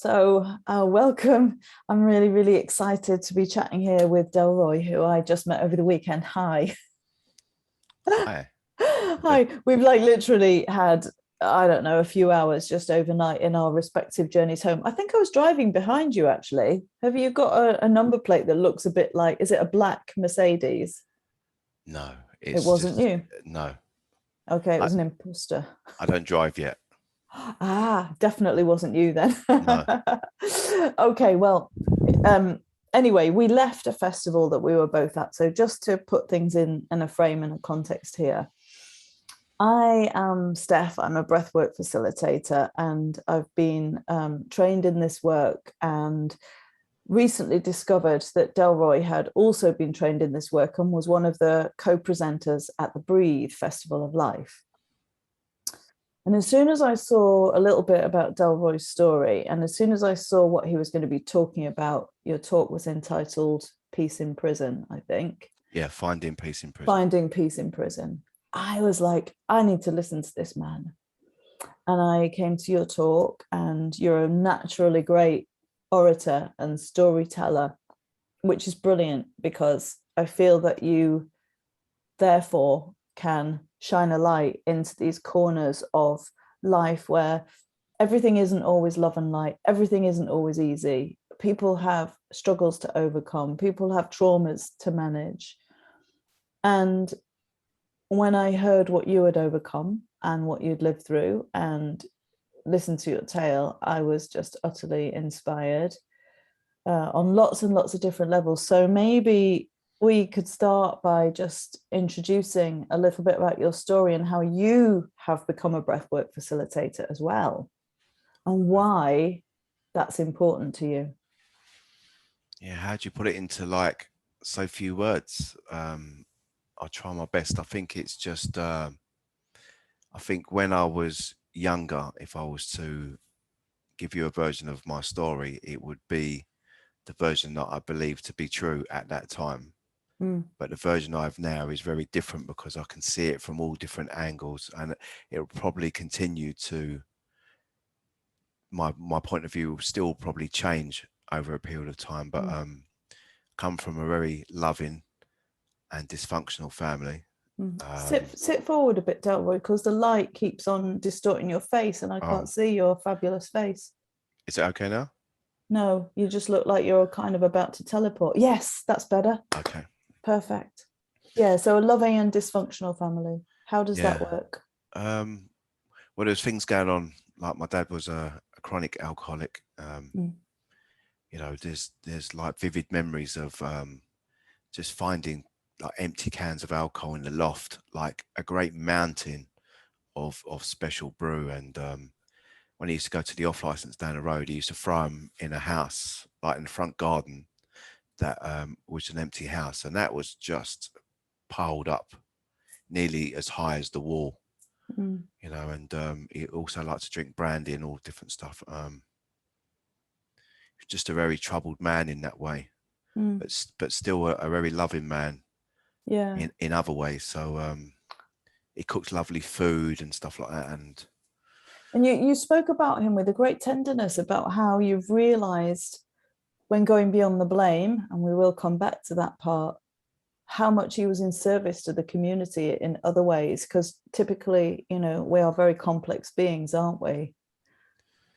Welcome. I'm really, really excited to be chatting here with Delroy, who I just met over the weekend. Hi. Hi. Hi. We've like literally had, I don't know, a few hours just overnight in our respective journeys home. I think I was driving behind you, actually. Have you got a number plate that looks a bit like, is it a black Mercedes? No, It it's wasn't just you. no. Okay, it I was an imposter. I don't drive yet. Ah, definitely wasn't you then. No. Okay, well, um, anyway, we left a festival that we were both at. So just to put things in a frame and a context here, I am Steph. I'm a breathwork facilitator, and I've been trained in this work and recently discovered that Delroy had also been trained in this work and was one of the co-presenters at the Breathe Festival of Life. And as soon as I saw a little bit about Delroy's story, and as soon as I saw what he was going to be talking about, your talk was entitled Peace in Prison, I think. Yeah, finding peace in prison. Finding Peace in Prison. I was like, I need to listen to this man. And I came to your talk, and you're a naturally great orator and storyteller, which is brilliant because I feel that you therefore can shine a light into these corners of life where everything isn't always love and light, everything isn't always easy. People have struggles to overcome, people have traumas to manage. And when I heard what you had overcome and what you'd lived through and listened to your tale, I was just utterly inspired on lots and lots of different levels. So maybe we could start by just introducing a little bit about your story and how you have become a breathwork facilitator as well, and why that's important to you. Yeah, how do you put it into like so few words? I'll try my best. I think it's just I think when I was younger, if I was to give you a version of my story, it would be the version that I believe to be true at that time. Mm. But the version I have now is very different because I can see it from all different angles, and it will probably continue to my point of view will still probably change over a period of time. But come from a very loving and dysfunctional family. Sit forward a bit, Delroy, because the light keeps on distorting your face and I can't see your fabulous face. Is it okay now? No, you just look like you're kind of about to teleport. Yes, that's better. Okay. Perfect. Yeah, so a loving and dysfunctional family. How does that work? Well, there's things going on. Like my dad was a chronic alcoholic. You know, there's like vivid memories of just finding like empty cans of alcohol in the loft, like a great mountain of special brew. And when he used to go to the off license down the road, he used to throw them in a house, like in the front garden, that was an empty house, and that was just piled up nearly as high as the wall. You know, and he also liked to drink brandy and all different stuff. Just a very troubled man in that way, but still a very loving man. Yeah. In other ways. So he cooked lovely food and stuff like that. And you spoke about him with a great tenderness about how you've realized when going beyond the blame, and we will come back to that part, how much he was in service to the community in other ways, because typically, you know, we are very complex beings, aren't we?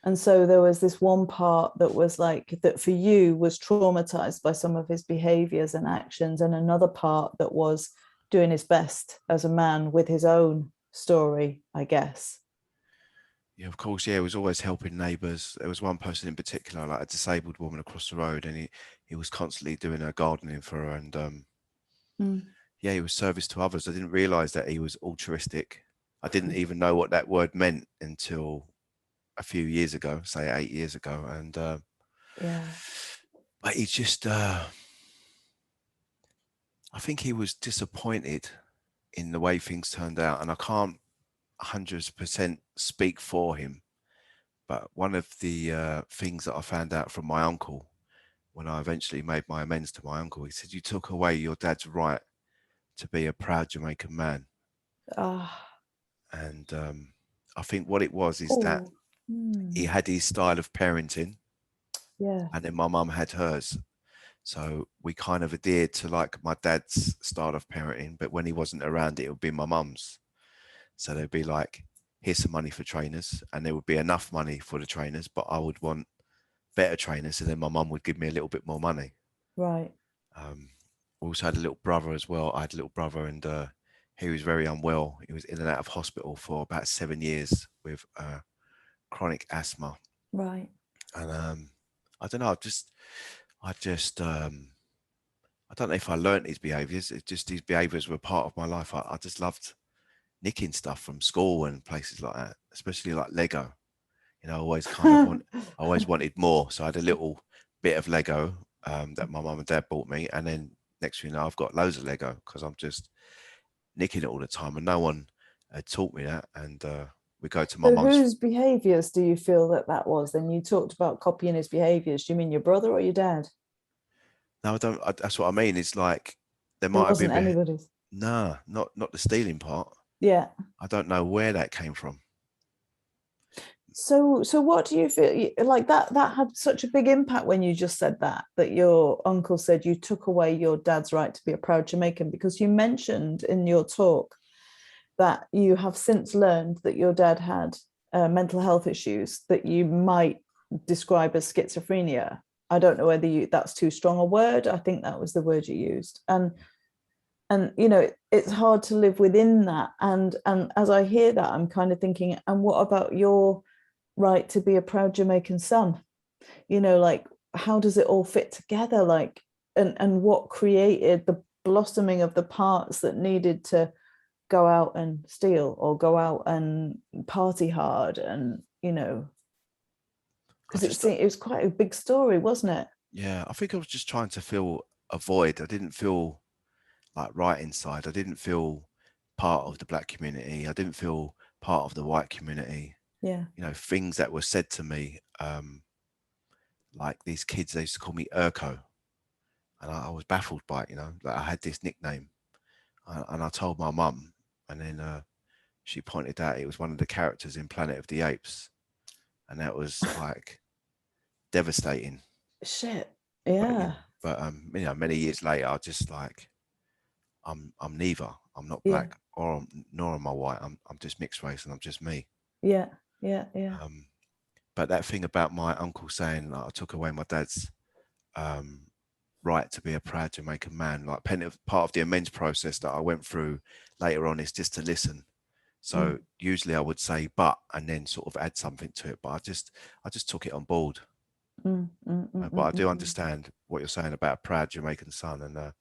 And so there was this one part that was like, that for you was traumatized by some of his behaviors and actions, and another part that was doing his best as a man with his own story, I guess. Yeah, of course. Yeah, he was always helping neighbours. There was one person in particular, like a disabled woman across the road, and he was constantly doing her gardening for her. And yeah, he was service to others. I didn't realise that he was altruistic. I didn't even know what that word meant until a few years ago, say 8 years ago. And yeah, but he just, I think he was disappointed in the way things turned out, and I can't 100% speak for him. But one of the things that I found out from my uncle when I eventually made my amends to my uncle, he said, "You took away your dad's right to be a proud Jamaican man." And I think what it was is that he had his style of parenting, Yeah. And then my mum had hers. So we kind of adhered to like my dad's style of parenting, but when he wasn't around, it would be my mum's. So there'd be like, here's some money for trainers, and there would be enough money for the trainers, but I would want better trainers, and then my mum would give me a little bit more money. Right. We also had a little brother as well. I had a little brother, and he was very unwell. He was in and out of hospital for about 7 years with chronic asthma. Right. And I don't know, I don't know if I learned his behaviors. It's just these behaviors were part of my life. I just loved nicking stuff from school and places like that, especially like Lego. You know, I always I always wanted more. So I had a little bit of Lego that my mum and dad bought me. And then next thing you know, I've got loads of Lego because I'm just nicking it all the time. And no one had taught me that. And we go to my So mum's. whose behaviors do you feel that was? Then you talked about copying his behaviors. Do you mean your brother or your dad? No, I don't. That's what I mean. It's like there It might have wasn't been. anybody's. Nah, not the stealing part. Yeah. I don't know where that came from. So what do you feel like that had such a big impact when you just said that your uncle said you took away your dad's right to be a proud Jamaican, because you mentioned in your talk that you have since learned that your dad had mental health issues that you might describe as schizophrenia. I don't know whether that's too strong a word. I think that was the word you used. And you know, it's hard to live within that. And as I hear that, I'm kind of thinking, and what about your right to be a proud Jamaican son? You know, like, how does it all fit together? Like, and what created the blossoming of the parts that needed to go out and steal or go out and party hard? And, you know, because it was quite a big story, wasn't it? Yeah, I think I was just trying to fill a void. I didn't feel like right inside. I didn't feel part of the black community. I didn't feel part of the white community. Yeah. You know, things that were said to me, like these kids, they used to call me Urko. And I was baffled by it, you know, like I had this nickname. And I told my mum, and then she pointed out it was one of the characters in Planet of the Apes. And that was like devastating. Shit. But, Yeah. you know, many years later, I just like, I'm neither. I'm not Yeah. black nor am I white. I'm just mixed race, and I'm just me. Yeah. Yeah. Yeah. But that thing about my uncle saying like, I took away my dad's right to be a proud Jamaican man, like part of the amends process that I went through later on is just to listen. So usually I would say but, and then sort of add something to it, but I just took it on board. But I do understand what you're saying about a proud Jamaican son. And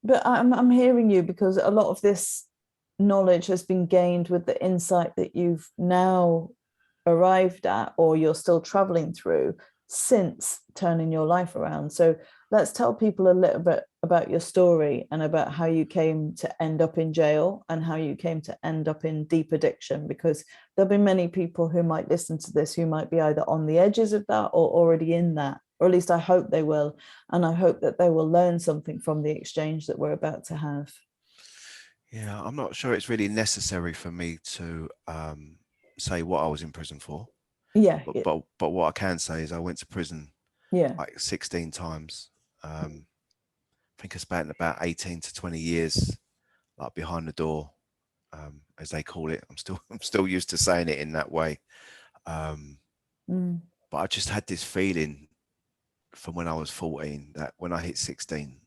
but I'm hearing you, because a lot of this knowledge has been gained with the insight that you've now arrived at, or you're still traveling through since turning your life around. So let's tell people a little bit about your story and about how you came to end up in jail and how you came to end up in deep addiction, because there'll be many people who might listen to this who might be either on the edges of that or already in that, or at least I hope they will. And I hope that they will learn something from the exchange that we're about to have. yeah, I'm not sure it's really necessary for me to say what I was in prison for. Yeah. But what I can say is I went to prison Yeah. like 16 times. I think I spent about 18 to 20 years like behind the door, as they call it. I'm still used to saying it in that way. But I just had this feeling from when I was 14 that when I hit 16,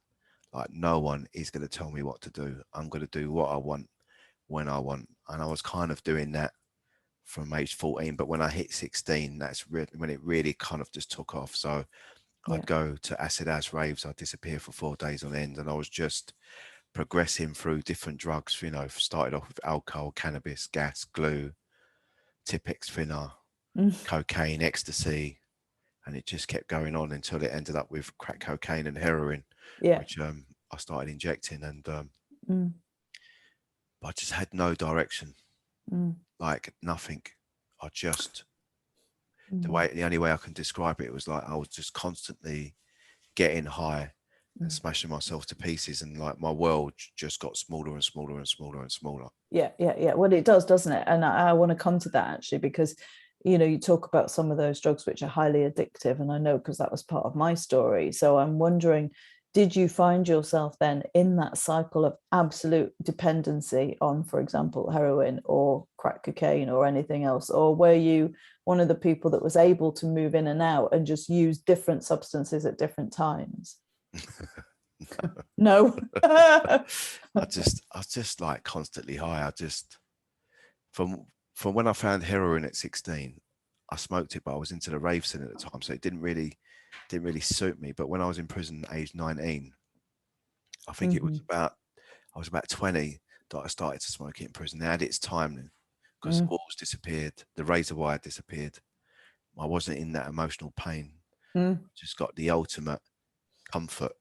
like no one is going to tell me what to do. I'm going to do what I want when I want. And I was kind of doing that from age 14, but when I hit 16, that's when it really kind of just took off. So I'd go to acid house raves, I'd disappear for 4 days on end, and I was just progressing through different drugs. You know, started off with alcohol, cannabis, gas, glue, Tipex thinner, cocaine, ecstasy, and it just kept going on until it ended up with crack cocaine and heroin, which I started injecting. And but I just had no direction, like nothing. I just the only way I can describe it was like I was just constantly getting high and smashing myself to pieces, and like my world just got smaller and smaller and smaller and smaller. Yeah. Well, it does, doesn't it? And I want to come to that actually, because you know, you talk about some of those drugs which are highly addictive, and I know because that was part of my story. So I'm wondering, did you find yourself then in that cycle of absolute dependency on, for example, heroin or crack cocaine or anything else? Or were you one of the people that was able to move in and out and just use different substances at different times? No. I was just like constantly high. I just, from when I found heroin at 16, I smoked it, but I was into the rave scene at the time, so it didn't really suit me. But when I was in prison, aged 19, I think it was I was about 20 that I started to smoke it in prison. It had its time then, because the walls disappeared, the razor wire disappeared. I wasn't in that emotional pain. Just got the ultimate comfort.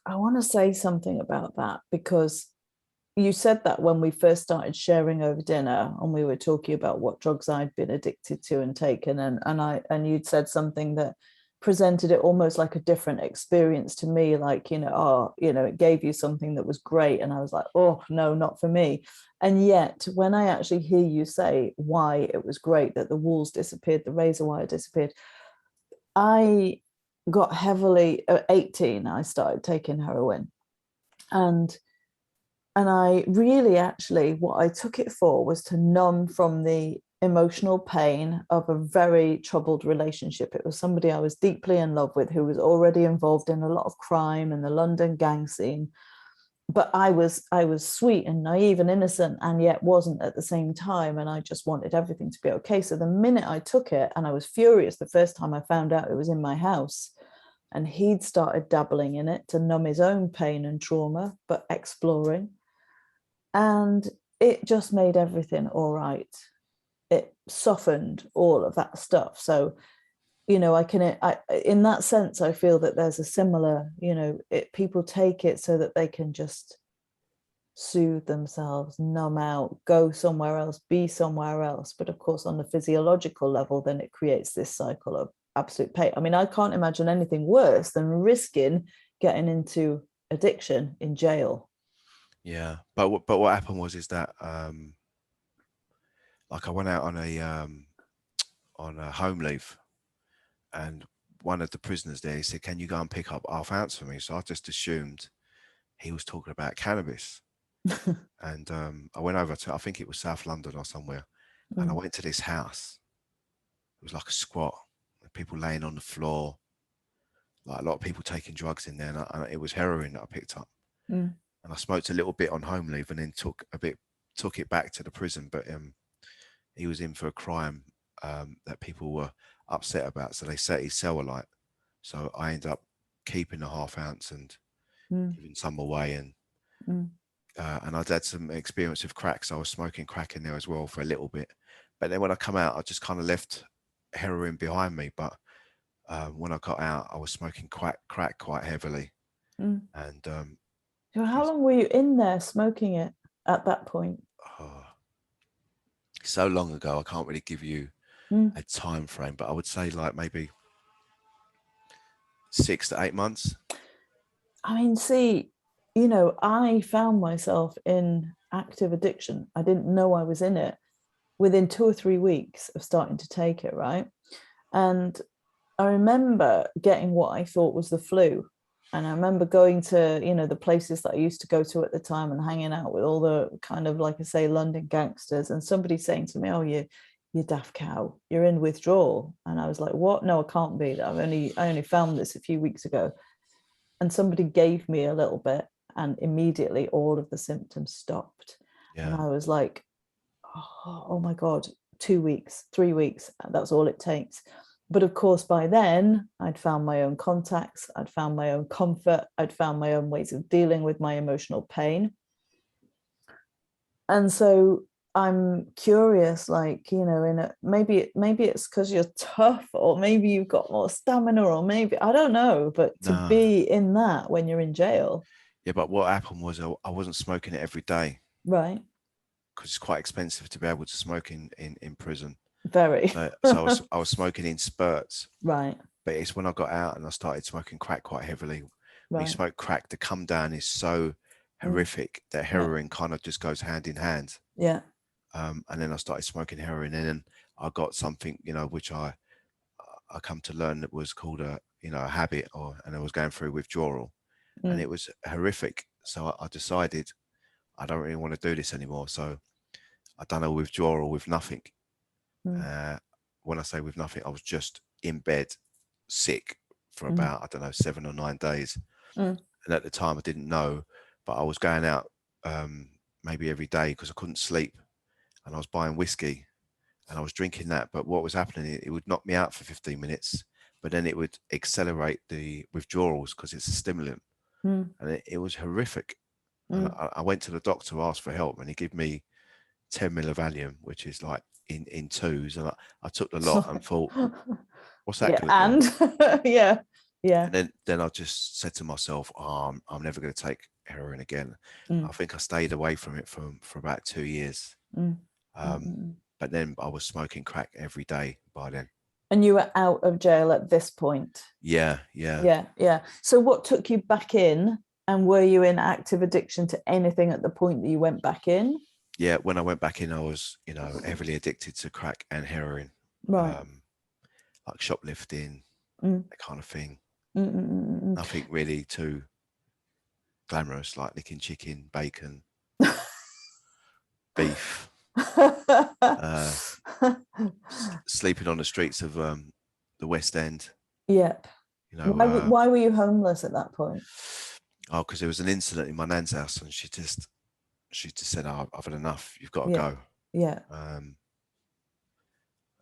I want to say something about that, because you said that when we first started sharing over dinner, and we were talking about what drugs I'd been addicted to and taken, and you'd said something that presented it almost like a different experience to me, like, you know, oh, you know, it gave you something that was great, and I was like, oh no, not for me. And yet when I actually hear you say why it was great, that the walls disappeared, the razor wire disappeared, I got heavily at 18, I started taking heroin, and I really, actually, what I took it for was to numb from the emotional pain of a very troubled relationship. It was somebody I was deeply in love with, who was already involved in a lot of crime and the London gang scene. But I was sweet and naive and innocent, and yet wasn't at the same time. And I just wanted everything to be okay. So the minute I took it, and I was furious the first time I found out it was in my house, and he'd started dabbling in it to numb his own pain and trauma, but exploring. And it just made everything all right. It softened all of that stuff. So, you know, in that sense, I feel that there's a similar, you know, people take it so that they can just soothe themselves, numb out, go somewhere else, be somewhere else. But of course, on the physiological level, then it creates this cycle of absolute pain. I mean, I can't imagine anything worse than risking getting into addiction in jail. Yeah, but what happened is that like I went out on a home leave, and one of the prisoners there, he said, "Can you go and pick up half ounce for me?" So I just assumed he was talking about cannabis. And I went over to, I think it was South London or somewhere, and I went to this house. It was like a squat, people laying on the floor, like a lot of people taking drugs in there, and it was heroin that I picked up. And I smoked a little bit on home leave, and then took it back to the prison. But he was in for a crime that people were upset about, so they set his cell alight. So I ended up keeping the half ounce and giving some away. And I'd had some experience with crack, so I was smoking crack in there as well for a little bit. But then when I come out, I just kind of left heroin behind me. But when I got out, I was smoking crack quite heavily. And so how long were you in there smoking it at that point? So long ago, I can't really give you a time frame, but I would say like maybe 6 to 8 months. I mean, see, you know, I found myself in active addiction. I didn't know I was in it within 2 or 3 weeks of starting to take it, right? And I remember getting what I thought was the flu. And I remember going to, you know, the places that I used to go to at the time and hanging out with all the kind of, like I say, London gangsters, and somebody saying to me, "Oh, you daft cow, you're in withdrawal." And I was like, "What? No, I can't be. I only found this a few weeks ago." And somebody gave me a little bit, and immediately all of the symptoms stopped. Yeah. And I was like, oh my God, 2 weeks, 3 weeks, that's all it takes. But of course, by then, I'd found my own contacts, I'd found my own comfort, I'd found my own ways of dealing with my emotional pain. And so I'm curious, like, you know, maybe it's because you're tough, or maybe you've got more stamina, or maybe, I don't know, but to be in that when you're in jail. Yeah, but what happened was I wasn't smoking it every day. Right. Because it's quite expensive to be able to smoke in prison. Very. So I was smoking in spurts. Right. But it's when I got out and I started smoking crack quite heavily. When you Right. smoke crack, the come down is so horrific that heroin kind of just goes hand in hand. Yeah. And then I started smoking heroin, and then I got something, you know, which I come to learn that was called a, you know, a habit, and I was going through withdrawal, and it was horrific. So I decided I don't really want to do this anymore. So I done a withdrawal with nothing. When I say with nothing, I was just in bed sick for about, I don't know, 7 or 9 days. And at the time I didn't know, but I was going out maybe every day because I couldn't sleep, and I was buying whiskey and I was drinking that. But what was happening, it would knock me out for 15 minutes, but then it would accelerate the withdrawals because it's a stimulant. And it was horrific. And I went to the doctor, asked for help, and he gave me 10 mil of Valium, which is like in twos. And I took the lot and thought, what's that going to do? And yeah. And then I just said to myself, oh, I'm never going to take heroin again. I think I stayed away from it for about 2 years. But then I was smoking crack every day by then. And you were out of jail at this point? Yeah. So what took you back in, and were you in active addiction to anything at the point that you went back in? Yeah, when I went back in, I was, you know, heavily addicted to crack and heroin, right? Like shoplifting, that kind of thing. Nothing really too glamorous, like licking chicken, bacon, beef, sleeping on the streets of the West End. Yep. You know, why were you homeless at that point? Oh, because there was an incident in my nan's house, and she just said, oh, I've had enough. You've got to go. Yeah. And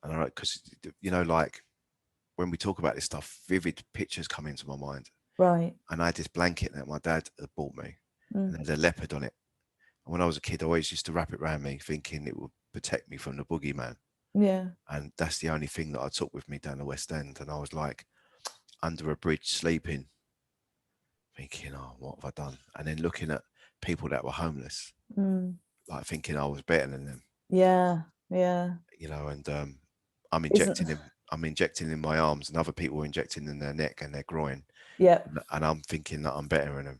I, because, you know, like when we talk about this stuff, vivid pictures come into my mind. Right. And I had this blanket that my dad had bought me, and there's a leopard on it. And when I was a kid, I always used to wrap it around me, thinking it would protect me from the boogeyman. Yeah. And that's the only thing that I took with me down the West End. And I was like under a bridge sleeping, thinking, oh, what have I done? And then looking at people that were homeless, like thinking I was better than them. Yeah. You know, and I'm injecting in my arms, and other people are injecting in their neck and their groin. Yeah. And I'm thinking that I'm better than them.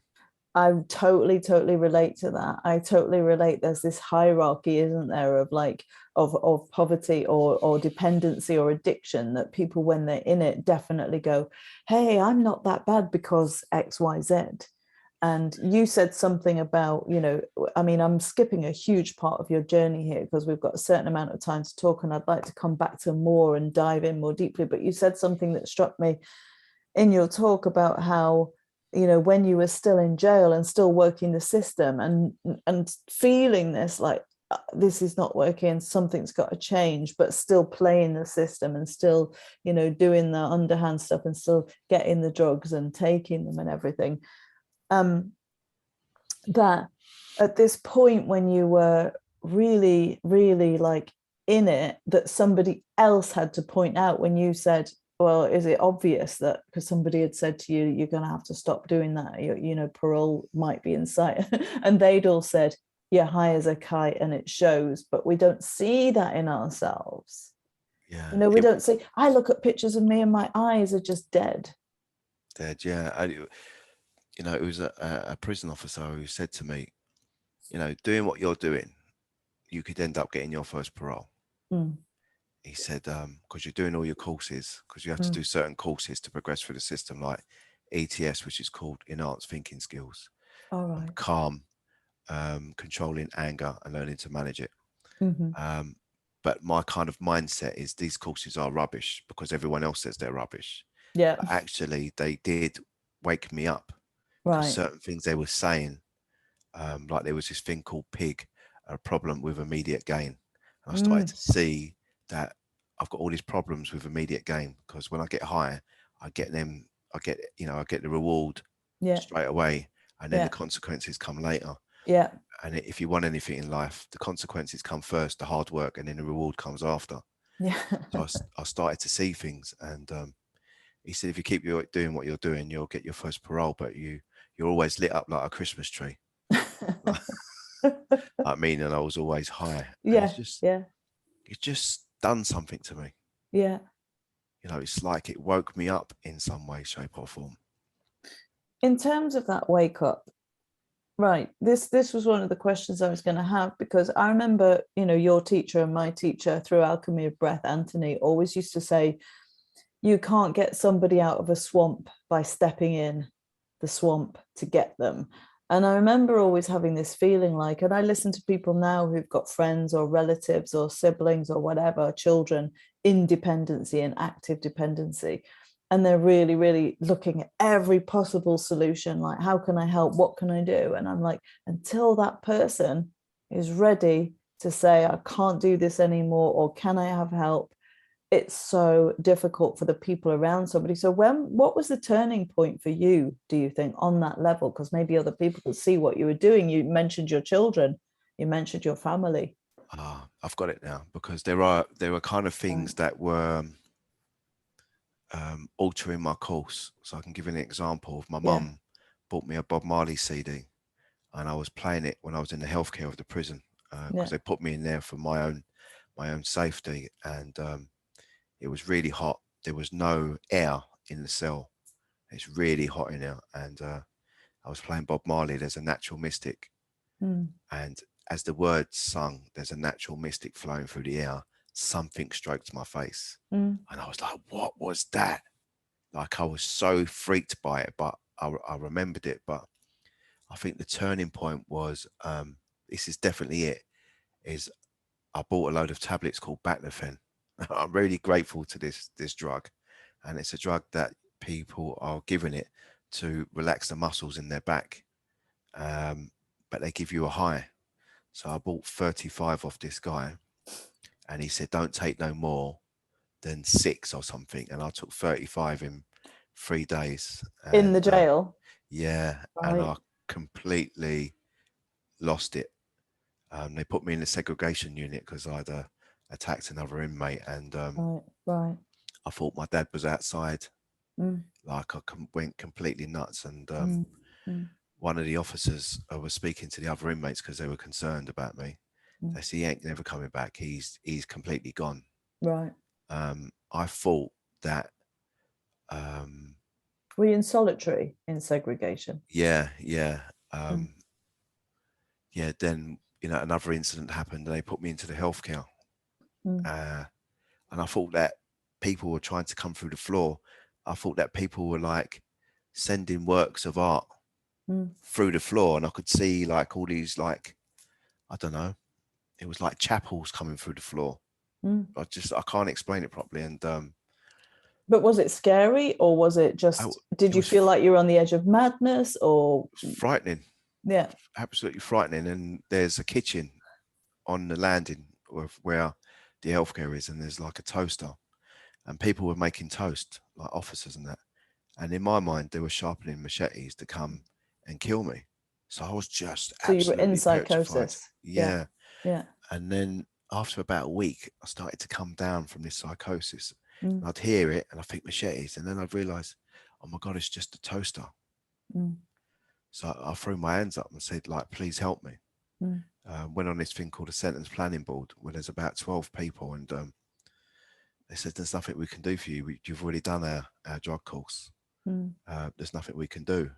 I totally relate to that. I totally relate. There's this hierarchy, isn't there, of like of poverty or dependency or addiction, that people, when they're in it, definitely go, hey, I'm not that bad because XYZ. And you said something about, you know, I mean, I'm skipping a huge part of your journey here because we've got a certain amount of time to talk, and I'd like to come back to more and dive in more deeply. But you said something that struck me in your talk about how, you know, when you were still in jail and still working the system and feeling this, like, this is not working, something's got to change, but still playing the system and still, you know, doing the underhand stuff and still getting the drugs and taking them and everything. That at this point, when you were really like in it, that somebody else had to point out, when you said, well, is it obvious that, because somebody had said to you, you're going to have to stop doing that, you know, parole might be in sight, and they'd all said, you're high as a kite and it shows. But we don't see that in ourselves. Yeah, you know, we don't see. I look at pictures of me and my eyes are just dead. Yeah. You know, it was a prison officer who said to me, you know, doing what you're doing, you could end up getting your first parole. He said, because you're doing all your courses, because you have to do certain courses to progress through the system, like ETS, which is called Enhanced Thinking Skills, calm, controlling anger and learning to manage it. But my kind of mindset is these courses are rubbish because everyone else says they're rubbish. Yeah. But actually, they did wake me up. Right. Certain things they were saying, like there was this thing called PIG, a problem with immediate gain. And I started to see that I've got all these problems with immediate gain, because when I get high, I get the reward straight away, and then the consequences come later. Yeah. And if you want anything in life, the consequences come first, the hard work, and then the reward comes after. Yeah. So I started to see things, and he said, if you keep doing what you're doing, you'll get your first parole, but you're always lit up like a Christmas tree. I mean, and I was always high. Yeah. It's just done something to me. Yeah. You know, it's like it woke me up in some way, shape or form. In terms of that wake up, Right. This was one of the questions I was going to have, because I remember, you know, your teacher and my teacher through Alchemy of Breath, Anthony, always used to say, you can't get somebody out of a swamp by stepping in the swamp to get them. And I remember always having this feeling like, and I listen to people now who've got friends or relatives or siblings or whatever, children in dependency and active dependency. And they're really, really looking at every possible solution, like, how can I help? What can I do? And I'm like, until that person is ready to say, I can't do this anymore, or can I have help? It's so difficult for the people around somebody. So what was the turning point for you, do you think, on that level? Because maybe other people could see what you were doing. You mentioned your children, you mentioned your family. I've got it now, because there were kind of things that were altering my course. So I can give you an example of my mum bought me a Bob Marley CD, and I was playing it when I was in the healthcare of the prison, because they put me in there for my own safety, and it was really hot. There was no air in the cell. It's really hot in there, and I was playing Bob Marley, There's a Natural Mystic, and as the words sung, there's a natural mystic flowing through the air, something stroked my face, and I was like, what was that? Like, I was so freaked by it, but I remembered it. But I think the turning point was, this is definitely it, is I bought a load of tablets called baclofen. I'm really grateful to this drug, and it's a drug that people are giving it to relax the muscles in their back, but they give you a high. So I bought 35 off this guy, and he said, don't take no more than 6 or something, and I took 35 in 3 days. In the And jail? yeah, and I completely lost it. They put me in a segregation unit because I'd attacked another inmate, and I thought my dad was outside. Like, I went completely nuts, and one of the officers was speaking to the other inmates because they were concerned about me. They said, he ain't never coming back. He's completely gone. Right. I thought that. Were you in solitary in segregation? Yeah. Yeah. Then, you know, another incident happened, and they put me into the healthcare. And I thought that people were trying to come through the floor. I thought that people were like sending works of art through the floor, and I could see like all these, like, I don't know, it was like chapels coming through the floor. I can't explain it properly. And but was it scary, or was it just, did you feel like you were on the edge of madness, or? It was frightening. Yeah. Absolutely frightening. And there's a kitchen on the landing where the healthcare is, and there's like a toaster, and people were making toast, like officers and that. And in my mind, they were sharpening machetes to come and kill me. So I was just absolutely, you were in psychosis. Yeah. Yeah. And then after about a week, I started to come down from this psychosis. And I'd hear it, and I think machetes, and then I'd realize, oh my God, it's just a toaster. So I threw my hands up and said, like, please help me. Went on this thing called a sentence planning board, where there's about 12 people, and they said, there's nothing we can do for you. You've already done our drug course. There's nothing we can do.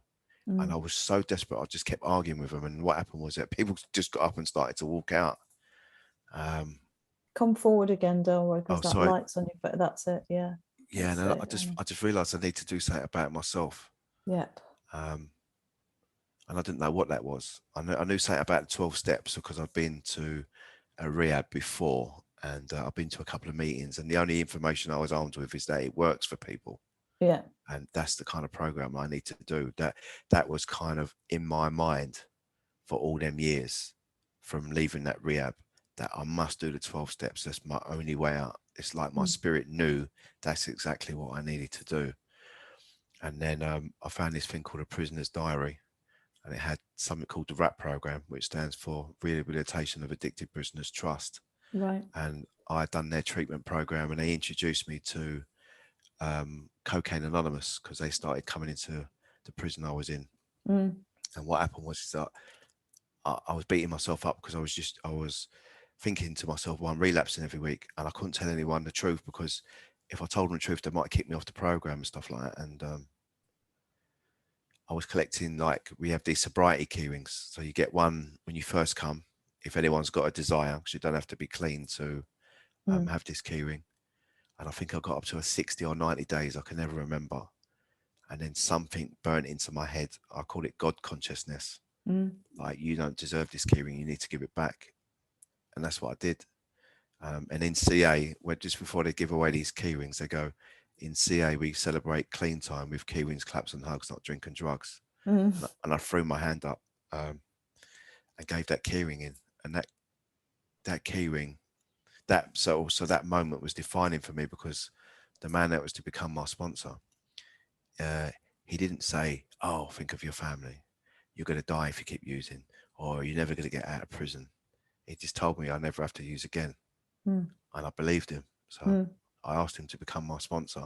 And I was so desperate, I just kept arguing with them. And what happened was that people just got up and started to walk out. Come forward again, Delroy, because that sorry. light's on your face. That's it. Yeah. Yeah. And I just realized I need to do something about it myself. Yep. And I didn't know what that was. I knew something about the 12 steps because I've been to a rehab before, and I've been to a couple of meetings, and the only information I was armed with is that it works for people. Yeah. And that's the kind of program I need to do. That was kind of in my mind for all them years from leaving that rehab, that I must do the 12 steps. That's my only way out. It's like my spirit knew that's exactly what I needed to do. And then I found this thing called a prisoner's diary, and it had something called the RAP program, which stands for Rehabilitation of Addicted Prisoners Trust. Right. And I had done their treatment program, and they introduced me to Cocaine Anonymous, because they started coming into the prison I was in. And what happened was that I was beating myself up because I was thinking to myself, well, I'm relapsing every week, and I couldn't tell anyone the truth, because if I told them the truth, they might kick me off the program and stuff like that. And I was collecting, like, we have these sobriety key rings. So you get one when you first come, if anyone's got a desire, because you don't have to be clean to have this key ring. And I think I got up to a 60 or 90 days. I can never remember. And then something burnt into my head. I call it God consciousness. Like, you don't deserve this key ring. You need to give it back. And that's what I did. And in CA, where just before they give away these key rings, they go, in CA, we celebrate clean time with key rings, claps and hugs, not drinking drugs. And I threw my hand up and gave that key ring in. And that key ring, so that moment was defining for me, because the man that was to become my sponsor, he didn't say, oh, think of your family. You're going to die if you keep using, or you're never going to get out of prison. He just told me I never have to use again. And I believed him. So I asked him to become my sponsor.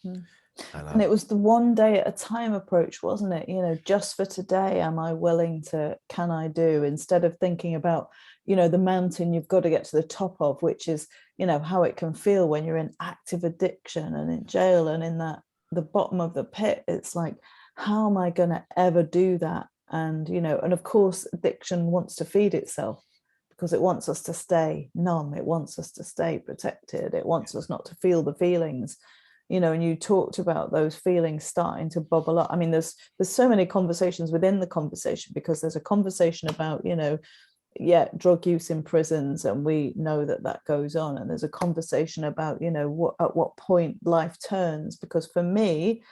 And it was the one day at a time approach, wasn't it? You know, just for today, am I willing to, can I do, instead of thinking about, you know, the mountain you've got to get to the top of, which is, you know, how it can feel when you're in active addiction and in jail and in that, the bottom of the pit. It's like, how am I going to ever do that? And, you know, and of course, addiction wants to feed itself, because it wants us to stay numb. It wants us to stay protected. It wants us not to feel the feelings, you know. And you talked about those feelings starting to bubble up. I mean, there's so many conversations within the conversation, because there's a conversation about, you know, drug use in prisons, and we know that that goes on. And there's a conversation about, you know, at what point life turns, because for me,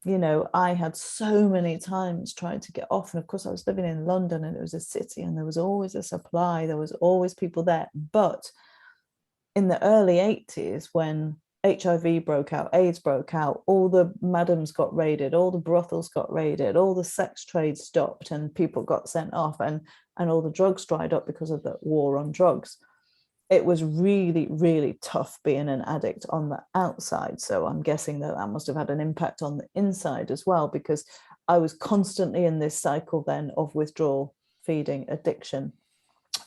you know, I had so many times tried to get off. And of course, I was living in London, and it was a city, and there was always a supply, there was always people there. But in the early 80s, when HIV broke out, AIDS broke out, all the madams got raided, all the brothels got raided, all the sex trade stopped, and people got sent off, and all the drugs dried up because of the war on drugs. It was really, really tough being an addict on the outside. So I'm guessing that must have had an impact on the inside as well, because I was constantly in this cycle then of withdrawal, feeding, addiction,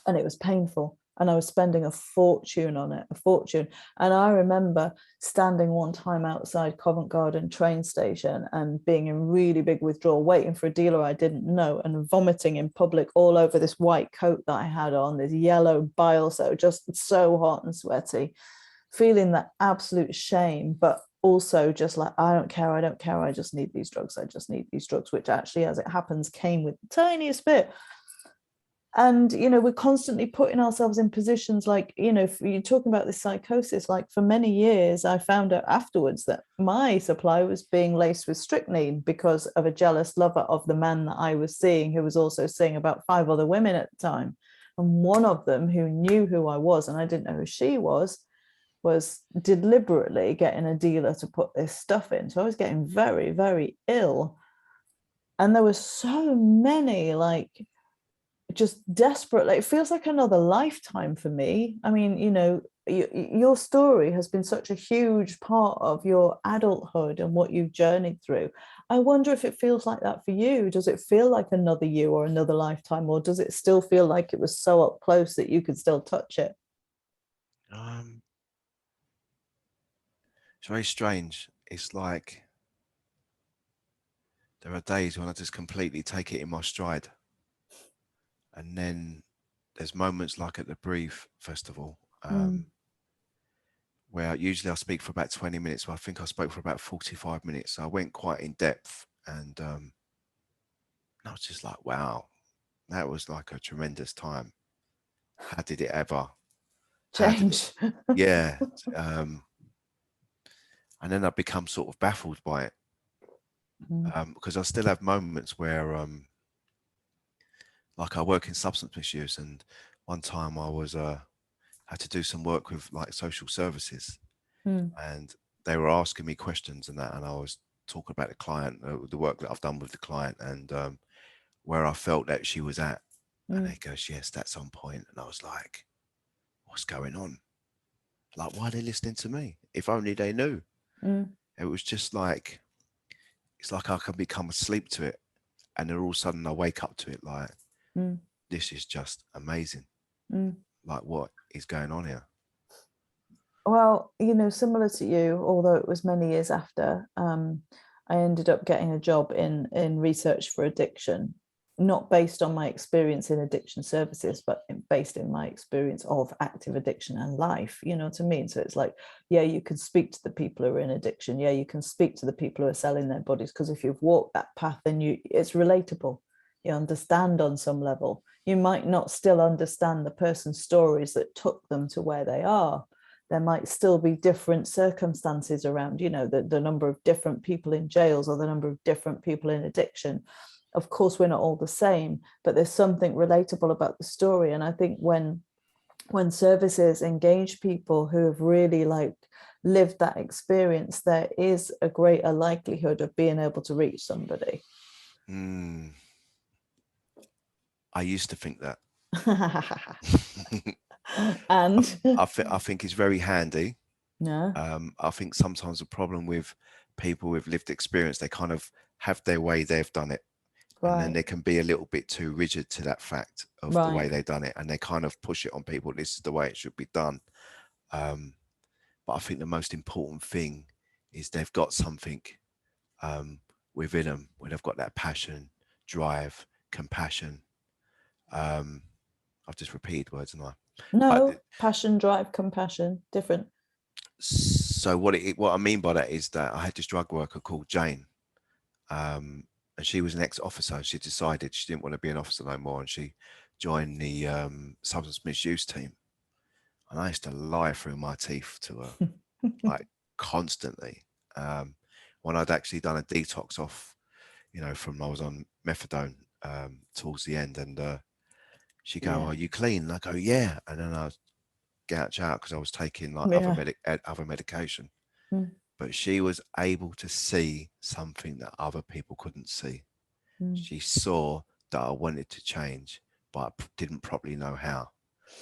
and it was painful. And I was spending a fortune on it, a fortune. And I remember standing one time outside Covent Garden train station and being in really big withdrawal, waiting for a dealer I didn't know, and vomiting in public all over this white coat that I had on, this yellow bile, so just so hot and sweaty, feeling that absolute shame, but also just like, I don't care, I just need these drugs, which actually, as it happens, came with the tiniest bit. And, you know, we're constantly putting ourselves in positions like, you know, if you're talking about this psychosis, like for many years, I found out afterwards that my supply was being laced with strychnine because of a jealous lover of the man that I was seeing, who was also seeing about 5 other women at the time. And one of them, who knew who I was, and I didn't know who she was deliberately getting a dealer to put this stuff in. So I was getting very, very ill. And there were so many, like, just desperate, like, it feels like another lifetime for me. I mean, you know, your story has been such a huge part of your adulthood and what you've journeyed through. I wonder if it feels like that for you. Does it feel like another you or another lifetime, or does it still feel like it was so up close that you could still touch it? It's very strange. It's like there are days when I just completely take it in my stride. And then there's moments like at the Breathe Festival, where usually I speak for about 20 minutes, but I think I spoke for about 45 minutes. So I went quite in depth, and I was just like, wow, that was like a tremendous time. How did it ever Change. Yeah. And then I become sort of baffled by it, because I still have moments where like I work in substance misuse, and one time I was had to do some work with like social services, and they were asking me questions and that, and I was talking about the client, the work that I've done with the client, and where I felt that she was at, and they goes, yes, that's on point. And I was like, what's going on? Like, why are they listening to me? If only they knew. It was just like, it's like I can become asleep to it, and then all of a sudden I wake up to it like, this is just amazing. Like, what is going on here? Well, you know, similar to you, although it was many years after, I ended up getting a job in research for addiction, not based on my experience in addiction services, but based in my experience of active addiction and life, you know what I mean? So it's like, yeah, you can speak to the people who are in addiction. Yeah, you can speak to the people who are selling their bodies, because if you've walked that path, then it's relatable. You understand on some level. You might not still understand the person's stories that took them to where they are. There might still be different circumstances around, you know, the number of different people in jails or the number of different people in addiction. Of course, we're not all the same, but there's something relatable about the story. And I think when services engage people who have really like lived that experience, there is a greater likelihood of being able to reach somebody. I used to think that. And I think it's very handy. no, I think sometimes the problem with people with lived experience, they kind of have their way they've done it. And then right, they can be a little bit too rigid to that fact of the way right, they've done it. And they kind of push it on people. This is the way it should be done. But I think the most important thing is they've got something within them where they've got that passion, drive, compassion. I've just repeated words, and no, passion, drive, compassion, different. So what I mean by that is that I had this drug worker called Jane, and she was an ex-officer. She decided she didn't want to be an officer no more, and she joined the substance misuse team. And I used to lie through my teeth to her, like constantly. When I'd actually done a detox off, you know, from I was on methadone towards the end, and she'd go, Yeah. "Are you clean?" And I go, "Yeah," and then I gouge out because I was taking like Yeah. other medication. Mm. But she was able to see something that other people couldn't see. Mm. She saw that I wanted to change, but I didn't properly know how.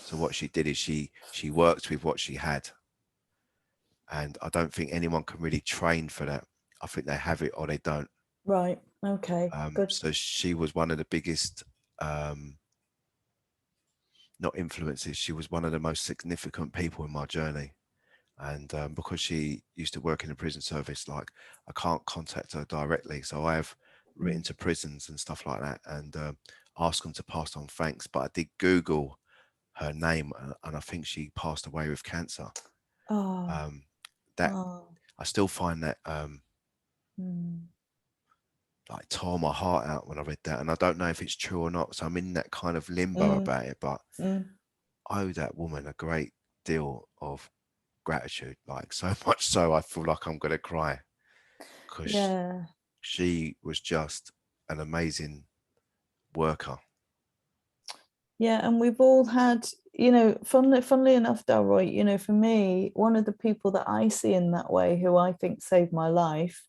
So what she did is she worked with what she had. And I don't think anyone can really train for that. I think they have it or they don't. Right. Okay. Good. So she was one of the biggest, not influences, she was one of the most significant people in my journey. And because she used to work in the prison service, like I can't contact her directly. So I have written to prisons and stuff like that and asked them to pass on thanks. But I did Google her name and I think she passed away with cancer. Oh. That Oh. I still find that like tore my heart out when I read that. And I don't know if it's true or not. So I'm in that kind of limbo about it. But I owe that woman a great deal of gratitude, like so much so I feel like I'm gonna cry because Yeah. she was just an amazing worker. Yeah, and we've all had, you know, funnily enough, Delroy, you know, for me, one of the people that I see in that way, who I think saved my life,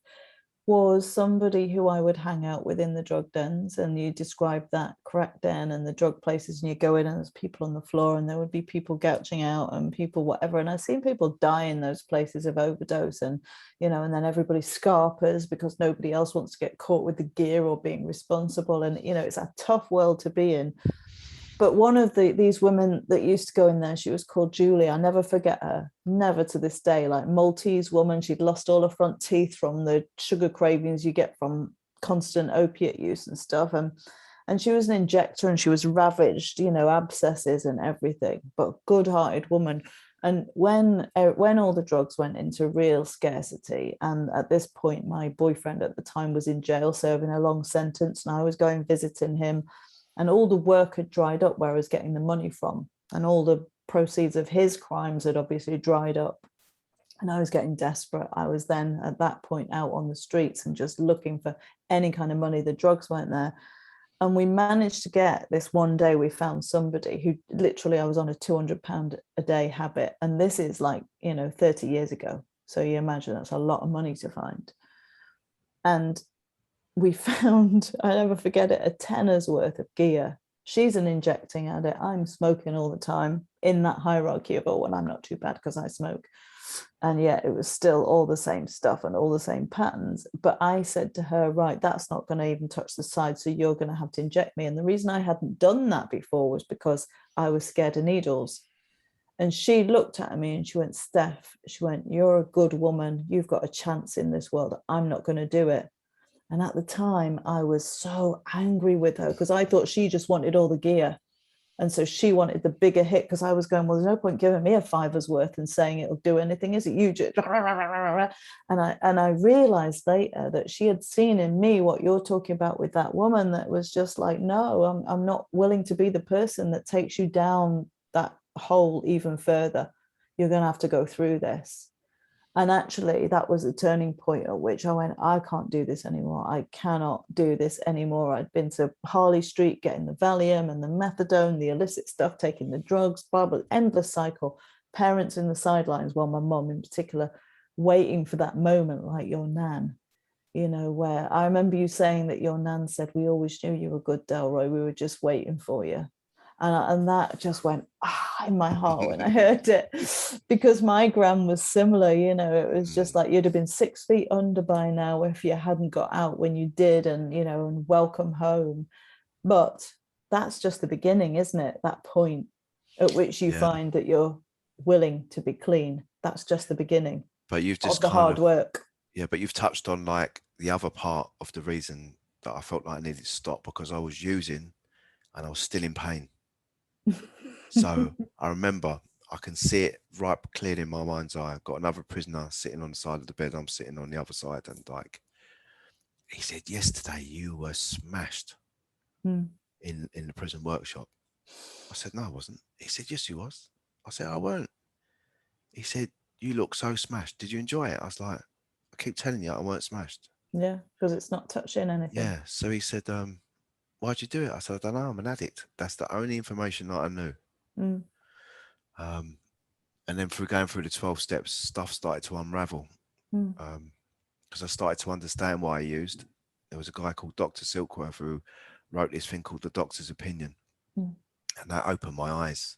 was somebody who I would hang out with in the drug dens. And you described that crack den and the drug places, and you go in and there's people on the floor and there would be people gouging out and people whatever. And I've seen people die in those places of overdose, and, you know, and then everybody scarpers because nobody else wants to get caught with the gear or being responsible. And, you know, it's a tough world to be in. But one of these women that used to go in there, she was called Julie. I never forget her, never to this day. Like Maltese woman, she'd lost all her front teeth from the sugar cravings you get from constant opiate use and stuff. And she was an injector and she was ravaged, you know, abscesses and everything, but good-hearted woman. And when all the drugs went into real scarcity, and at this point, my boyfriend at the time was in jail serving a long sentence, and I was going visiting him, and all the work had dried up where I was getting the money from, and all the proceeds of his crimes had obviously dried up. And I was getting desperate. I was then at that point out on the streets and just looking for any kind of money. The drugs weren't there. And we managed to get this one day, we found somebody who literally, I was on a £200 a day habit. And this is like, you know, 30 years ago. So you imagine that's a lot of money to find. And we found, I never forget it, a tenner's worth of gear. She's an injecting addict. I'm smoking all the time in that hierarchy of, oh, well, I'm not too bad because I smoke. And yet it was still all the same stuff and all the same patterns. But I said to her, right, that's not going to even touch the side. So you're going to have to inject me. And the reason I hadn't done that before was because I was scared of needles. And she looked at me and she went, Steph, she went, you're a good woman. You've got a chance in this world. I'm not going to do it. And at the time, I was so angry with her because I thought she just wanted all the gear. And so she wanted the bigger hit, because I was going, well, there's no point giving me a fiver's worth and saying it'll do anything, is it? You just and I realized later that she had seen in me what you're talking about with that woman, that was just like, no, I'm not willing to be the person that takes you down that hole even further. You're going to have to go through this. And actually, that was a turning point at which I went, I can't do this anymore. I cannot do this anymore. I'd been to Harley Street, getting the Valium and the methadone, the illicit stuff, taking the drugs, blah, blah, endless cycle. Parents in the sidelines, well, my mom in particular, waiting for that moment, like your nan, you know, where I remember you saying that your nan said, we always knew you were good, Delroy. We were just waiting for you. And that just went in my heart when I heard it, because my gran was similar. You know, it was just like, you'd have been 6 feet under by now if you hadn't got out when you did, and, you know, and welcome home. But that's just the beginning, isn't it? That point at which you find that you're willing to be clean. That's just the beginning. But you've just of the hard work. Yeah, but you've touched on like the other part of the reason that I felt like I needed to stop, because I was using and I was still in pain. So I remember, I can see it right clear in my mind's eye. I've got another prisoner sitting on the side of the bed. I'm sitting on the other side, and like, he said, yesterday you were smashed in the prison workshop. I said, no, I wasn't. He said, yes, you was. I said, I weren't. He said, you look so smashed. Did you enjoy it? I was like, I keep telling you I weren't smashed. Yeah, because it's not touching anything. Yeah. So he said, why'd you do it? I said, I don't know. I'm an addict. That's the only information that I knew. And then through going through the 12 steps, stuff started to unravel. Because I started to understand why I used. There was a guy called Dr. Silkworth who wrote this thing called The Doctor's Opinion. And that opened my eyes.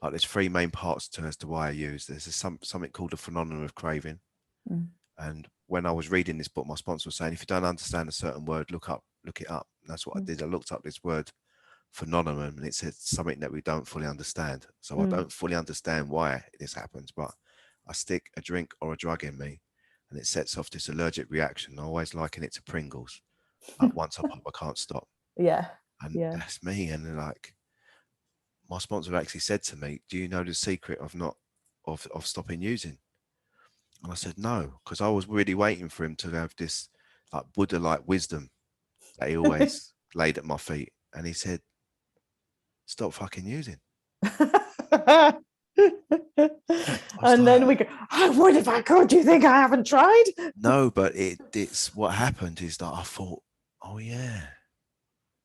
Like, there's 3 main parts to as to why I use. There's something called the phenomenon of craving. And when I was reading this book, my sponsor was saying, if you don't understand a certain word, look it up. And that's what I did. I looked up this word phenomenon, and it said something that we don't fully understand. So I don't fully understand why this happens, but I stick a drink or a drug in me and it sets off this allergic reaction. I always liken it to Pringles. Like, once I pop, I can't stop. And that's me. And like, my sponsor actually said to me, do you know the secret of stopping using? And I said, no, because I was really waiting for him to have this like Buddha-like wisdom that he always laid at my feet. And he said, stop fucking using. And then we go, what if I could? Do you think I haven't tried? No, but it's what happened is that I thought, oh yeah,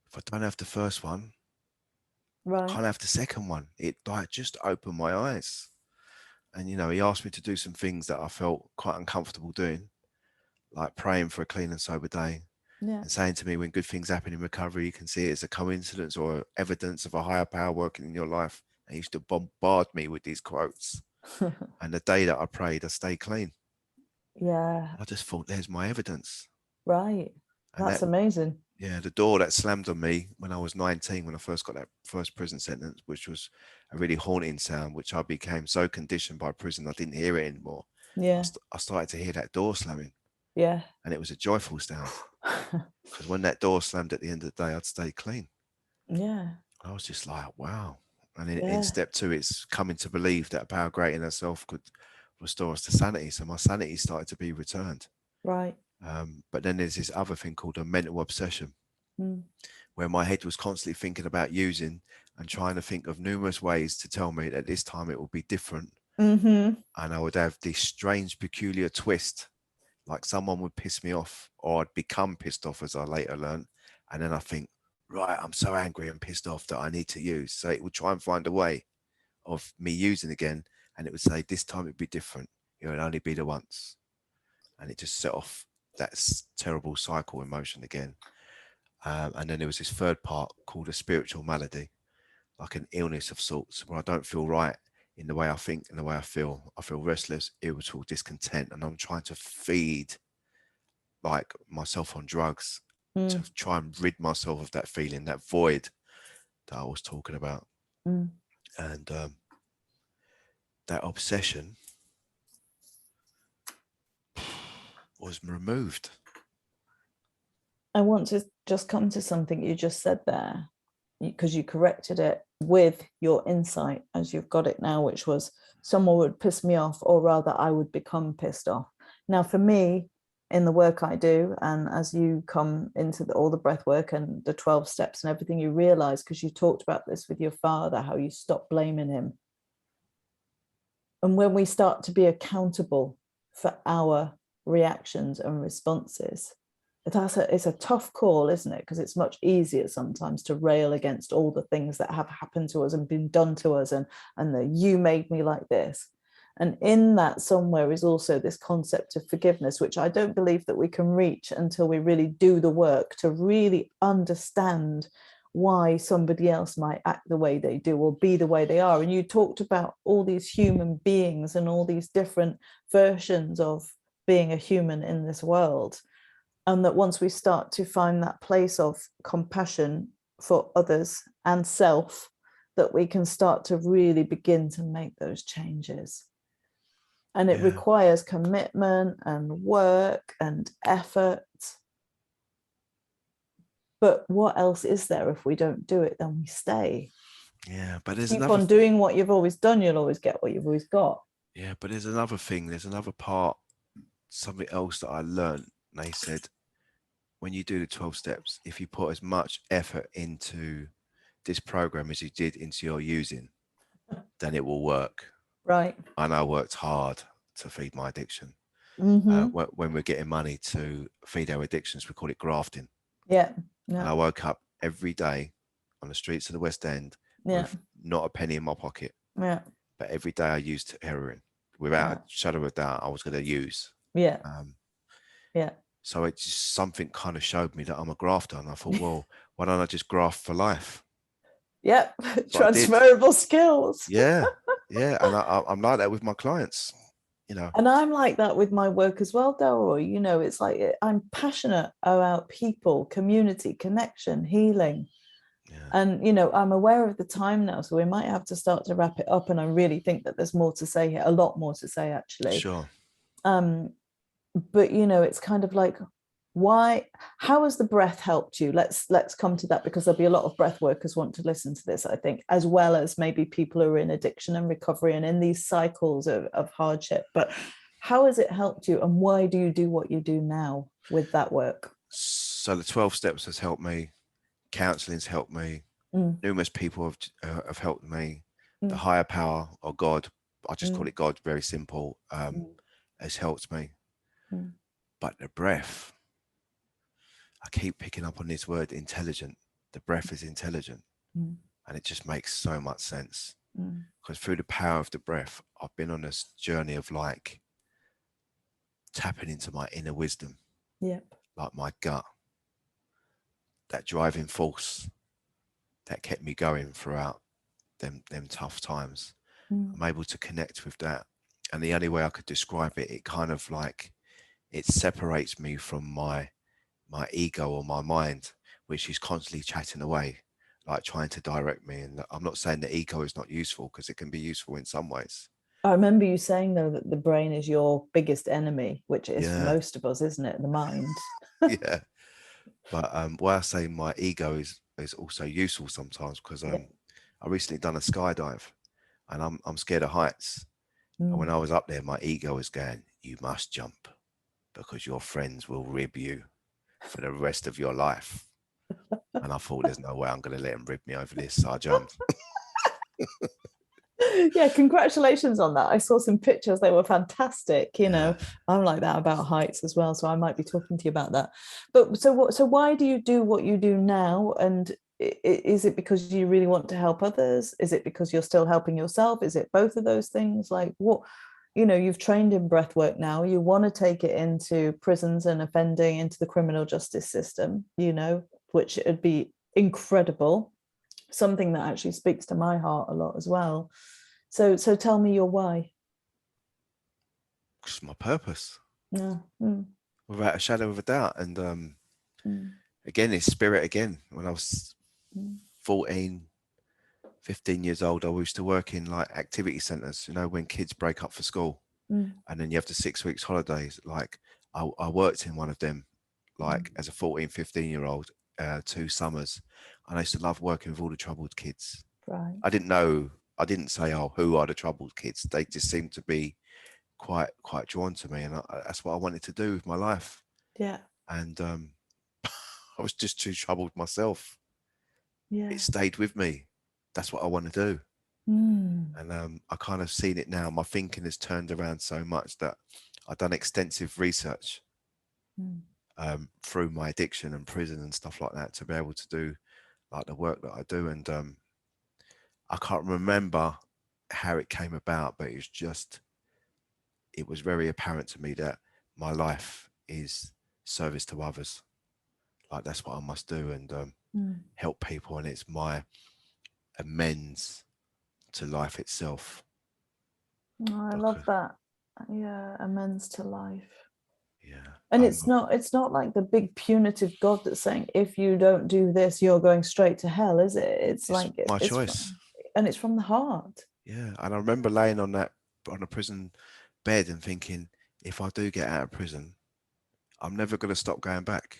if I don't have the first one, I can't have the second one. It like just opened my eyes. And, you know, he asked me to do some things that I felt quite uncomfortable doing, like praying for a clean and sober day. And saying to me, when good things happen in recovery, you can see it as a coincidence or evidence of a higher power working in your life. And he used to bombard me with these quotes. And the day that I prayed, I stayed clean. I just thought, there's my evidence. Right. And that's amazing. Yeah, the door that slammed on me when I was 19, when I first got that first prison sentence, which was a really haunting sound, which I became so conditioned by prison, I didn't hear it anymore. I started to hear that door slamming. And it was a joyful sound. Because when that door slammed at the end of the day, I'd stayed clean. I was just like, wow. And in step 2, it's coming to believe that a power greater than herself could restore us to sanity. So my sanity started to be returned. Right. But then there's this other thing called a mental obsession, where my head was constantly thinking about using and trying to think of numerous ways to tell me that this time it will be different. And I would have this strange, peculiar twist, like someone would piss me off, or I'd become pissed off, as I later learned. And then I think, right, I'm so angry and pissed off that I need to use. So it would try and find a way of me using again. And it would say, this time it'd be different. It would only be the once. And it just set off that terrible cycle in motion again. And then there was this third part called a spiritual malady, like an illness of sorts, where I don't feel right in the way I think and the way I feel. I feel restless, irritable, discontent, and I'm trying to feed like myself on drugs to try and rid myself of that feeling, that void that I was talking about. And that obsession was removed. I want to just come to something you just said there, because you corrected it with your insight as you've got it now, which was someone would piss me off, or rather I would become pissed off. Now, for me, in the work I do, and as you come into all the breath work and the 12 steps and everything, you realize, because you talked about this with your father, how you stop blaming him. And when we start to be accountable for our reactions and responses, it's a tough call, isn't it? Because it's much easier sometimes to rail against all the things that have happened to us and been done to us, and that you made me like this. And in that somewhere is also this concept of forgiveness, which I don't believe that we can reach until we really do the work to really understand why somebody else might act the way they do or be the way they are. And you talked about all these human beings and all these different versions of being a human in this world. And that once we start to find that place of compassion for others and self, that we can start to really begin to make those changes. And it requires commitment and work and effort. But what else is there? If we don't do it, then we stay. Yeah, but there's keep on doing what you've always done, you'll always get what you've always got. Yeah, but there's another thing. There's another part, something else that I learned. They said, when you do the 12 steps, if you put as much effort into this program as you did into your using, then it will work. Right. And I worked hard to feed my addiction. Mm-hmm. When we're getting money to feed our addictions, we call it grafting. Yeah. And I woke up every day on the streets of the West End with not a penny in my pocket. Yeah. But every day I used heroin. Without a shadow of a doubt, I was going to use. Yeah. So it just, something kind of showed me that I'm a grafter. And I thought, well, why don't I just graft for life? Yep. Transferable skills. Yeah. Yeah. And I'm like that with my clients, you know. And I'm like that with my work as well, Delroy. You know, it's like I'm passionate about people, community, connection, healing. Yeah. And, you know, I'm aware of the time now, so we might have to start to wrap it up. And I really think that there's more to say here, a lot more to say, actually. Sure. But, you know, it's kind of like, how has the breath helped you? Let's come to that, because there'll be a lot of breath workers want to listen to this, I think, as well as maybe people who are in addiction and recovery and in these cycles of hardship. But how has it helped you, and why do you do what you do now with that work? So the 12 steps has helped me. Counseling's helped me. Numerous people have helped me. The higher power, or God, I just call it God, very simple, has helped me. But the breath, I keep picking up on this word, intelligent. The breath is intelligent. And it just makes so much sense. Because through the power of the breath, I've been on this journey of like tapping into my inner wisdom. Yep. Like my gut. That driving force that kept me going throughout them tough times. I'm able to connect with that. And the only way I could describe it, it kind of like, it separates me from my ego or my mind, which is constantly chatting away, like trying to direct me. And I'm not saying the ego is not useful, because it can be useful in some ways. I remember you saying, though, that the brain is your biggest enemy, which is for most of us, isn't it? The mind. Yeah. But why I say my ego is also useful sometimes, because I recently done a skydive, and I'm scared of heights. And when I was up there, my ego was going, you must jump, because your friends will rib you for the rest of your life. And I thought, there's no way I'm going to let them rib me over this. So I jumped. Yeah, congratulations on that. I saw some pictures, they were fantastic. You know, I'm like that about heights as well, so I might be talking to you about that. But so why do you do what you do now? And is it because you really want to help others? Is it because you're still helping yourself? Is it both of those things? Like, what, you know, you've trained in breath work now, you want to take it into prisons and offending, into the criminal justice system, you know, which would be incredible. Something that actually speaks to my heart a lot as well. So tell me your why. It's my purpose. Yeah. Without a shadow of a doubt. And again, it's spirit again. When I was 14, 15 years old, I used to work in like activity centres, you know, when kids break up for school and then you have the 6 weeks holidays. Like I worked in one of them, like as a 14, 15-year-old, 2 summers. And I used to love working with all the troubled kids. Right. I didn't say, oh, who are the troubled kids? They just seemed to be quite drawn to me. And that's what I wanted to do with my life. Yeah. And I was just too troubled myself. Yeah. It stayed with me. That's what I want to do. And I kind of seen it now. My thinking has turned around so much that I've done extensive research through my addiction and prison and stuff like that to be able to do like the work that I do. And I can't remember how it came about, but it was very apparent to me that my life is service to others. Like that's what I must do, and help people. And it's my amends to life itself. Oh, I love that. Yeah, amends to life. Yeah. And it's not like the big punitive God that's saying, if you don't do this, you're going straight to hell, is it? It's like my choice. And it's from the heart. Yeah. And I remember laying on a prison bed and thinking, if I do get out of prison, I'm never going to stop going back.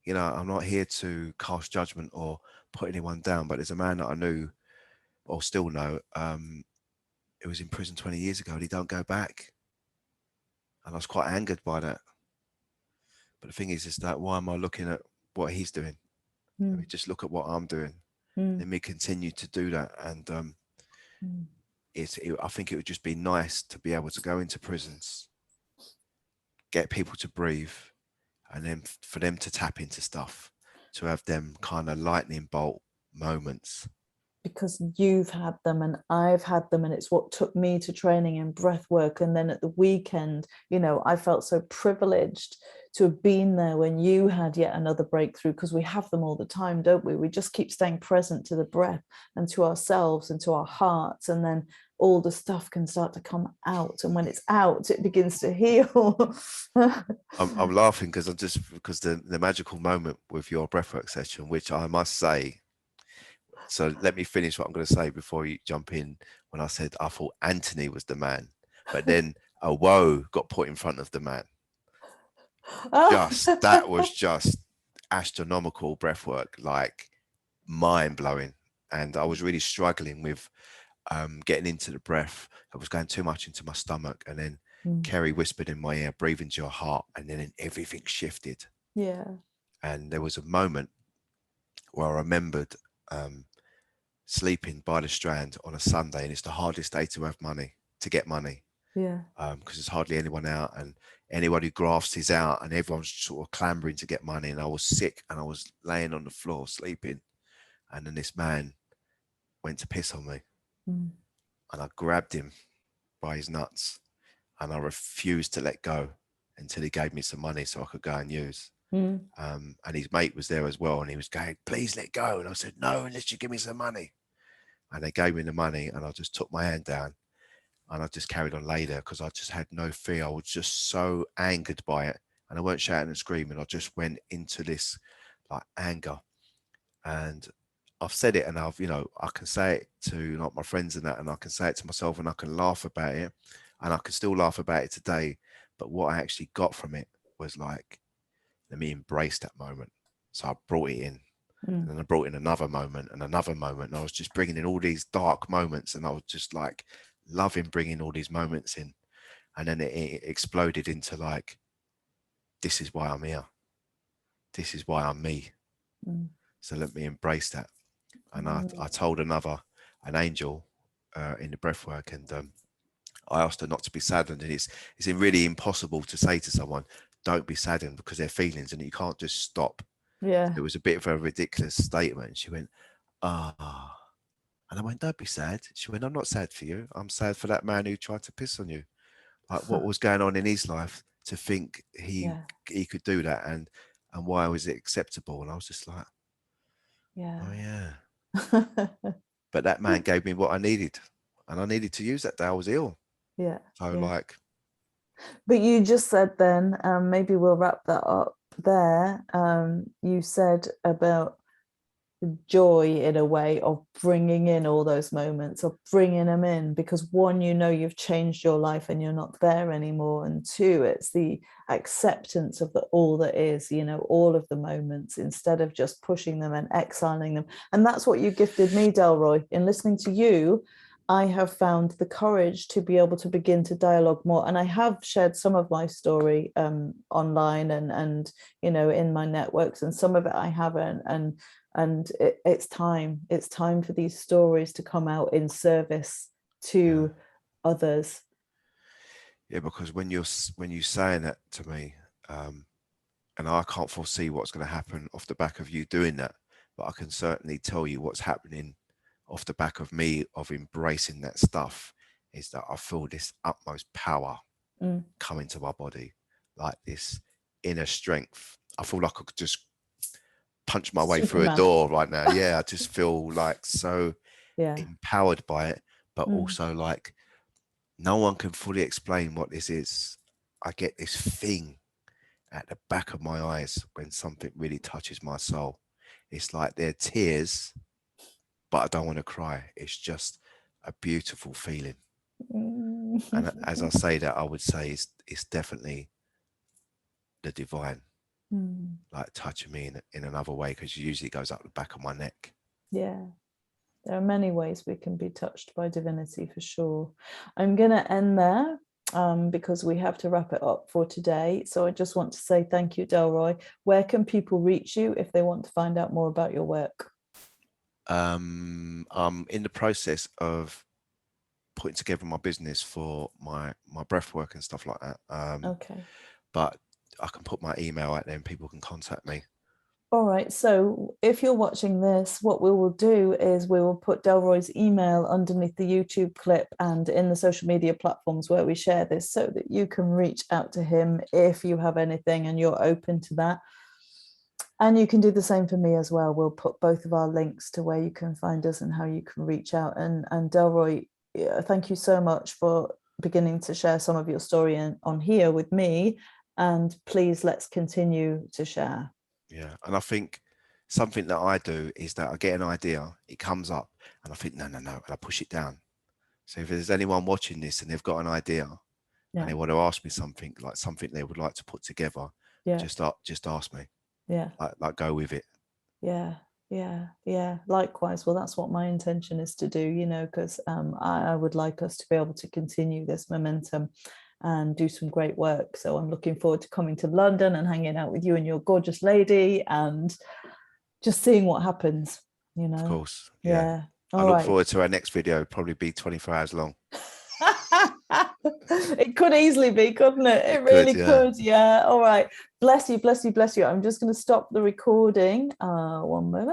You know, I'm not here to cast judgment or put anyone down, but there's a man that I knew or still know, who was in prison 20 years ago, and he don't go back. And I was quite angered by that. But the thing is that why am I looking at what he's doing? Let me just look at what I'm doing. Let me continue to do that. And I think it would just be nice to be able to go into prisons, get people to breathe, and then for them to tap into stuff, to have them kind of lightning bolt moments. Because you've had them and I've had them, and it's what took me to training in breath work. And then at the weekend, you know, I felt so privileged to have been there when you had yet another breakthrough, because we have them all the time, don't we? We just keep staying present to the breath and to ourselves and to our hearts, and then all the stuff can start to come out, and when it's out it begins to heal. I'm laughing because the magical moment with your breathwork session, which I must say, so let me finish what I'm going to say before you jump in. When I said I thought Anthony was the man, but then a woe got put in front of the man. That was just astronomical breathwork, like mind blowing. And I was really struggling with getting into the breath. I was going too much into my stomach, and then Kerry whispered in my ear, breathe into your heart, and then everything shifted. Yeah. And there was a moment where I remembered sleeping by the Strand on a Sunday, and it's the hardest day to get money. Yeah. Because there's hardly anyone out, and anyone who grafts is out, and everyone's sort of clambering to get money. And I was sick, and I was laying on the floor sleeping, and then this man went to piss on me, and I grabbed him by his nuts, and I refused to let go until he gave me some money so I could go and use. And his mate was there as well, and he was going, please let go. And I said, no, unless you give me some money. And they gave me the money, and I just took my hand down, and I just carried on later because I just had no fear. I was just so angered by it, and I weren't shouting and screaming. I just went into this like anger, and I've said it, and I can say it to like my friends and that, and I can say it to myself, and I can laugh about it, and I can still laugh about it today. But what I actually got from it was like, let me embrace that moment. So I brought it in, and then I brought in another moment and another moment, and I was just bringing in all these dark moments, and I was just like loving bringing all these moments in, and then it exploded into like, this is why I'm here. This is why I'm me. So let me embrace that. And I told an angel in the breathwork, and I asked her not to be saddened. And it's really impossible to say to someone, don't be saddened, because they're feelings, and you can't just stop. Yeah. It was a bit of a ridiculous statement. And she went, ah. And I went, don't be sad. She went, I'm not sad for you. I'm sad for that man who tried to piss on you. Like what was going on in his life to think he could do that, and why was it acceptable? And I was just like, oh yeah. But that man gave me what I needed, and I needed to use that day. I was ill. Yeah. So like. But you just said then, maybe we'll wrap that up there. You said about joy in a way of bringing in all those moments, of bringing them in, because one, you know, you've changed your life and you're not there anymore, and two, it's the acceptance of the all that is, you know, all of the moments, instead of just pushing them and exiling them. And that's what you gifted me, Delroy. In listening to you, I have found the courage to be able to begin to dialogue more. And I have shared some of my story online and you know, in my networks, and some of it I haven't. And it's time for these stories to come out in service to others. Yeah, because when you saying that to me, and I can't foresee what's going to happen off the back of you doing that, but I can certainly tell you what's happening off the back of me of embracing that stuff, is that I feel this utmost power come into my body, like this inner strength. I feel like I could just punch my way through a door right now. Yeah, I just feel like so empowered by it, but also like no one can fully explain what this is. I get this thing at the back of my eyes when something really touches my soul. It's like they're tears, but I don't want to cry. It's just a beautiful feeling. And as I say that, I would say it's definitely the divine, like touching me in another way, because usually it goes up the back of my neck. Yeah. There are many ways we can be touched by divinity, for sure. I'm going to end there because we have to wrap it up for today. So I just want to say thank you, Delroy. Where can people reach you if they want to find out more about your work? I'm in the process of putting together my business for my breathwork and stuff like that. Okay. But I can put my email out there and people can contact me. All right. So if you're watching this, what we will do is we will put Delroy's email underneath the YouTube clip and in the social media platforms where we share this, so that you can reach out to him if you have anything and you're open to that. And you can do the same for me as well. We'll put both of our links to where you can find us and how you can reach out. And Delroy, thank you so much for beginning to share some of your story on here with me. And please, let's continue to share. Yeah. And I think something that I do is that I get an idea, it comes up, and I think, no, and I push it down. So if there's anyone watching this and they've got an idea and they want to ask me something, like something they would like to put together, just ask me. Yeah. Like go with it. Yeah. Likewise. Well, that's what my intention is to do, you know, because I would like us to be able to continue this momentum and do some great work. So I'm looking forward to coming to London and hanging out with you and your gorgeous lady and just seeing what happens, you know. Of course. Yeah. I look forward to our next video. Probably be 24 hours long. It could easily be, couldn't it? It really could. Yeah. All right. Bless you. I'm just going to stop the recording. One moment.